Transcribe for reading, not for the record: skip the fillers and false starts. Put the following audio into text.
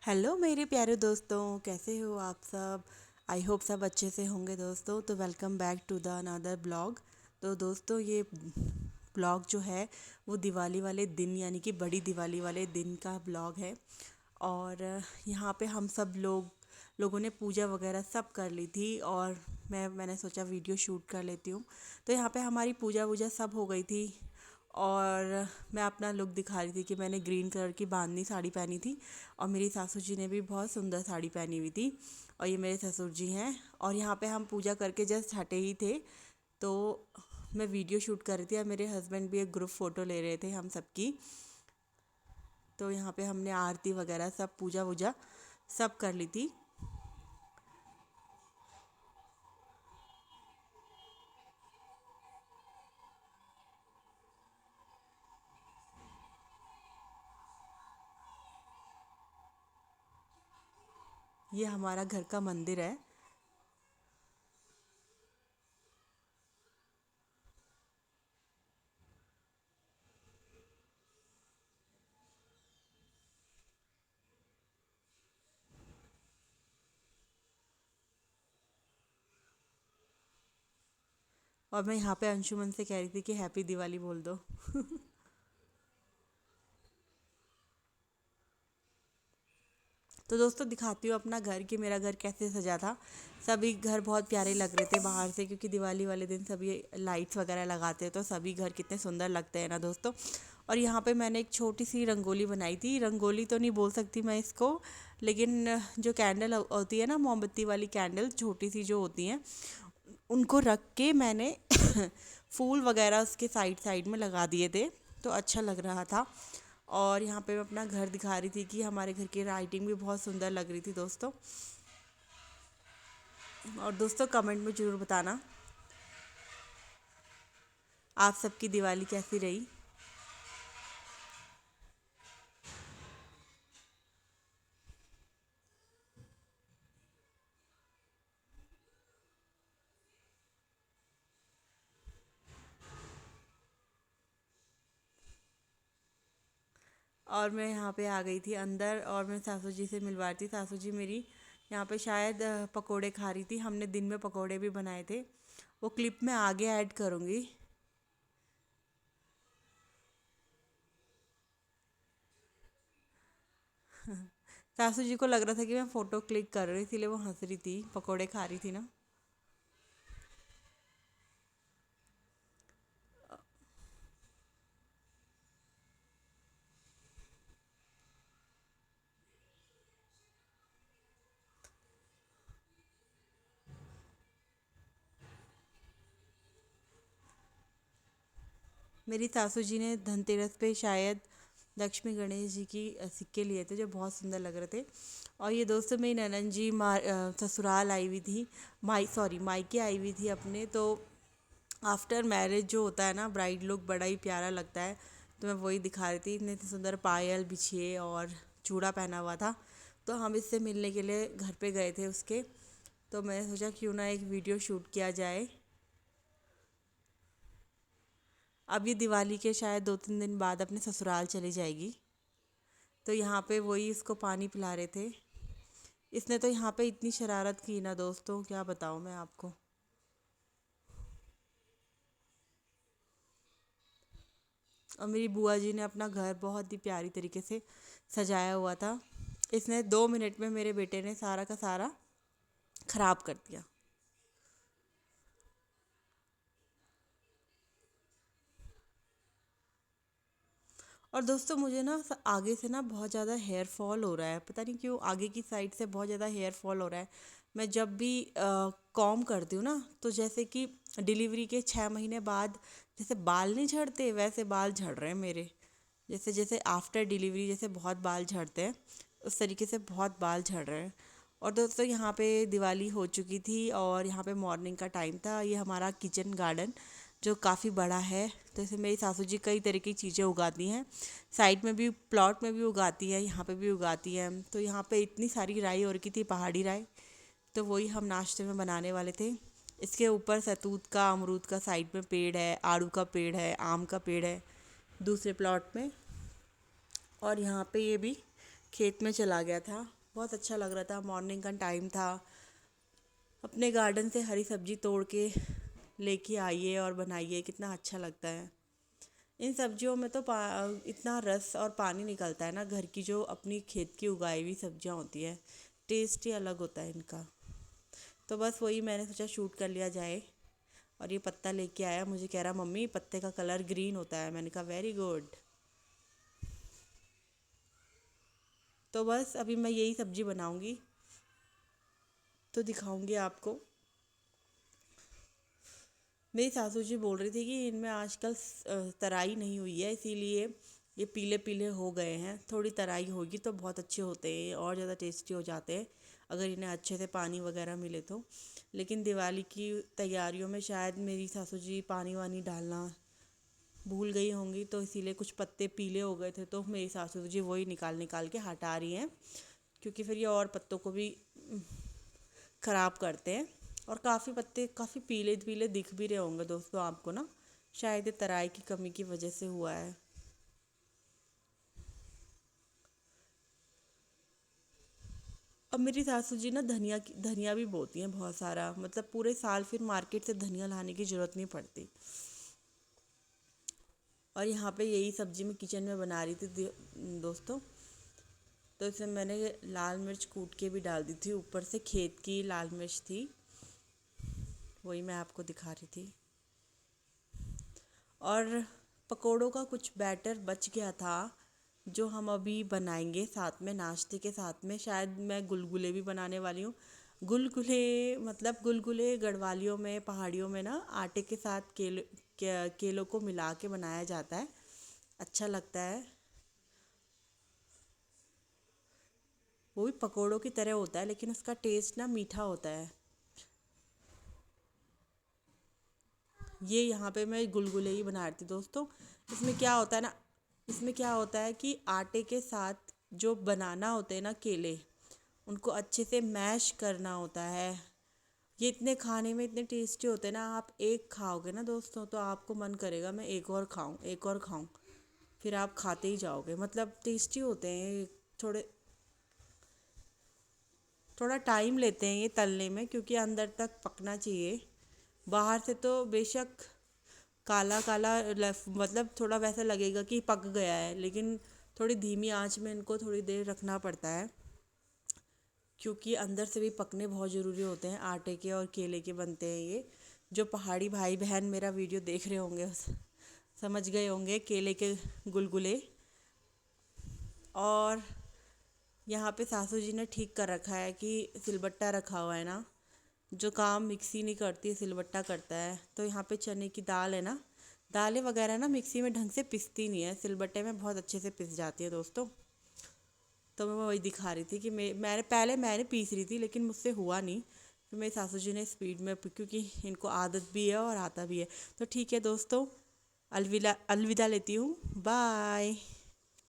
Hello मेरे प्यारे दोस्तों, कैसे हो आप सब। आई होप सब अच्छे से होंगे दोस्तों। तो welcome back to the another blog. तो दोस्तों ये ब्लॉग जो है वो दिवाली वाले दिन यानी कि बड़ी दिवाली वाले दिन का ब्लॉग है। और यहाँ पे हम सब लोगों ने पूजा वगैरह सब कर ली थी और मैंने सोचा वीडियो शूट कर लेती हूँ। तो यहाँ पे हमारी पूजा वूजा सब हो गई थी और मैं अपना लुक दिखा रही थी कि मैंने ग्रीन कलर की बांधनी साड़ी पहनी थी और मेरी सासू जी ने भी बहुत सुंदर साड़ी पहनी हुई थी। और ये मेरे ससुर जी हैं और यहाँ पे हम पूजा करके जस्ट हटे ही थे। तो मैं वीडियो शूट कर रही थी और मेरे हस्बैंड भी एक ग्रुप फ़ोटो ले रहे थे हम सबकी। तो यहाँ पे हमने आरती वगैरह सब पूजा वूजा सब कर ली थी। ये हमारा घर का मंदिर है। और मैं यहाँ पे अंशुमन से कह रही थी कि हैप्पी दिवाली बोल दो। तो दोस्तों दिखाती हूँ अपना घर कि मेरा घर कैसे सजा था। सभी घर बहुत प्यारे लग रहे थे बाहर से, क्योंकि दिवाली वाले दिन सभी लाइट्स वगैरह लगाते हैं तो सभी घर कितने सुंदर लगते हैं ना दोस्तों। और यहाँ पे मैंने एक छोटी सी रंगोली बनाई थी। रंगोली तो नहीं बोल सकती मैं इसको, लेकिन जो कैंडल होती है ना, मोमबत्ती वाली कैंडल छोटी सी जो होती हैं, उनको रख के मैंने फूल वगैरह उसके साइड साइड में लगा दिए थे। तो अच्छा लग रहा था। और यहाँ पे मैं अपना घर दिखा रही थी कि हमारे घर की लाइटिंग भी बहुत सुंदर लग रही थी दोस्तों। और दोस्तों कमेंट में ज़रूर बताना आप सबकी दिवाली कैसी रही। और मैं यहाँ पे आ गई थी अंदर और मैं सासू जी से मिलवा रही थी। सासू जी मेरी यहाँ पे शायद पकोड़े खा रही थी। हमने दिन में पकोड़े भी बनाए थे, वो क्लिप में आगे ऐड करूँगी। सासू जी को लग रहा था कि मैं फ़ोटो क्लिक कर रही थी, इसलिए वो हंस रही थी, पकोड़े खा रही थी ना। मेरी सासू जी ने धनतेरस पे शायद लक्ष्मी गणेश जी की सिक्के लिए थे जो बहुत सुंदर लग रहे थे। और ये दोस्तों मेरी ननद जी ससुराल आई हुई थी, मायके आई हुई थी अपने। तो आफ्टर मैरिज जो होता है ना, ब्राइड लुक बड़ा ही प्यारा लगता है। तो मैं वही दिखा रही थी, इतने सुंदर पायल बिछिए और चूड़ा पहना हुआ था। तो हम इससे मिलने के लिए घर पे गए थे उसके। तो मैंने सोचा क्यों ना एक वीडियो शूट किया जाए। अब ये दिवाली के शायद 2-3 दिन बाद अपने ससुराल चली जाएगी। तो यहाँ पे वही इसको पानी पिला रहे थे। इसने तो यहाँ पे इतनी शरारत की ना दोस्तों, क्या बताऊँ मैं आपको। और मेरी बुआ जी ने अपना घर बहुत ही प्यारी तरीके से सजाया हुआ था। इसने 2 मिनट में मेरे बेटे ने सारा का सारा खराब कर दिया। और दोस्तों मुझे ना आगे से ना बहुत ज़्यादा हेयर फॉल हो रहा है, पता नहीं क्यों आगे की साइड से बहुत ज़्यादा हेयर फॉल हो रहा है। मैं जब भी कॉम करती हूँ ना, तो जैसे कि डिलीवरी के 6 महीने बाद जैसे बाल नहीं झड़ते वैसे बाल झड़ रहे हैं मेरे। जैसे जैसे आफ्टर डिलीवरी जैसे बहुत बाल झड़ते हैं, उस तरीके से बहुत बाल झड़ रहे हैं। और दोस्तों यहाँ पे दिवाली हो चुकी थी और यहाँ पे मॉर्निंग का टाइम था। ये हमारा किचन गार्डन जो काफ़ी बड़ा है। तो इसमें मेरी सासू जी कई तरह की चीज़ें उगाती हैं, साइड में भी प्लॉट में भी उगाती हैं, यहाँ पे भी उगाती हैं। तो यहाँ पे इतनी सारी राई हो रखी थी, पहाड़ी राई। तो वही हम नाश्ते में बनाने वाले थे। इसके ऊपर सतूत का, अमरूद का साइड में पेड़ है, आड़ू का पेड़ है, आम का पेड़ है दूसरे प्लॉट में। और यहाँ पे ये भी खेत में चला गया था। बहुत अच्छा लग रहा था, मॉर्निंग का टाइम था। अपने गार्डन से हरी सब्जी तोड़ के लेके आइए और बनाइए, कितना अच्छा लगता है। इन सब्जियों में तो इतना रस और पानी निकलता है ना, घर की जो अपनी खेत की उगाई हुई सब्जियां होती है, टेस्ट ही अलग होता है इनका। तो बस वही मैंने सोचा शूट कर लिया जाए। और ये पत्ता लेके आया, मुझे कह रहा मम्मी पत्ते का कलर ग्रीन होता है। मैंने कहा वेरी गुड। तो बस अभी मैं यही सब्जी बनाऊंगी तो दिखाऊंगी आपको। मेरी सासू जी बोल रही थी कि इनमें आजकल तराई नहीं हुई है, इसीलिए ये पीले पीले हो गए हैं। थोड़ी तराई होगी तो बहुत अच्छे होते हैं और ज़्यादा टेस्टी हो जाते हैं, अगर इन्हें अच्छे से पानी वगैरह मिले तो। लेकिन दिवाली की तैयारियों में शायद मेरी सासू जी पानी वानी डालना भूल गई होंगी, तो इसीलिए कुछ पत्ते पीले हो गए थे, तो मेरी सासू जी वही निकाल निकाल के हटा रही हैं, क्योंकि फिर ये और पत्तों को भी ख़राब करते हैं। और काफ़ी पत्ते काफ़ी पीले पीले दिख भी रहे होंगे दोस्तों आपको ना, शायद ये तराई की कमी की वजह से हुआ है। अब मेरी सासू जी ना धनिया भी बोती हैं बहुत सारा, मतलब पूरे साल फिर मार्केट से धनिया लाने की ज़रूरत नहीं पड़ती। और यहाँ पे यही सब्जी मैं किचन में बना रही थी दोस्तों। तो इसमें मैंने लाल मिर्च कूट के भी डाल दी थी, ऊपर से खेत की लाल मिर्च थी, वही मैं आपको दिखा रही थी। और पकोड़ों का कुछ बैटर बच गया था, जो हम अभी बनाएंगे साथ में, नाश्ते के साथ में। शायद मैं गुलगुले भी बनाने वाली हूँ। गुलगुले मतलब गुलगुले गढ़वालियों में, पहाड़ियों में ना आटे के साथ केलों को मिला के बनाया जाता है, अच्छा लगता है। वो भी पकोड़ों की तरह होता है, लेकिन उसका टेस्ट ना मीठा होता है। ये यहाँ पे मैं गुलगुले ही बना रही थी दोस्तों। इसमें क्या होता है ना, इसमें क्या होता है कि आटे के साथ जो बनाना होते हैं ना केले, उनको अच्छे से मैश करना होता है। ये इतने खाने में इतने टेस्टी होते हैं ना, आप एक खाओगे ना दोस्तों तो आपको मन करेगा मैं एक और खाऊं, एक और खाऊं। फिर आप खाते ही जाओगे, मतलब टेस्टी होते हैं ये। थोड़े थोड़ा टाइम लेते हैं ये तलने में, क्योंकि अंदर तक पकना चाहिए। बाहर से तो बेशक काला काला मतलब थोड़ा वैसा लगेगा कि पक गया है, लेकिन थोड़ी धीमी आंच में इनको थोड़ी देर रखना पड़ता है, क्योंकि अंदर से भी पकने बहुत ज़रूरी होते हैं। आटे के और केले के बनते हैं ये। जो पहाड़ी भाई बहन मेरा वीडियो देख रहे होंगे समझ गए होंगे केले के गुलगुले। और यहाँ पे सासू जी ने ठीक कर रखा है कि सिलबट्टा रखा हुआ है ना, जो काम मिक्सी नहीं करती सिलबट्टा करता है। तो यहाँ पे चने की दाल है ना, दालें वगैरह ना मिक्सी में ढंग से पिसती नहीं है, सिलबट्टे में बहुत अच्छे से पिस जाती है दोस्तों। तो मैं वही दिखा रही थी कि मैंने पीस रही थी, लेकिन मुझसे हुआ नहीं। फिर मेरी सासू जी ने स्पीड में क्योंकि इनको आदत भी है और आता भी है। तो ठीक है दोस्तों, अलविदा अलविदा लेती हूँ, बाय।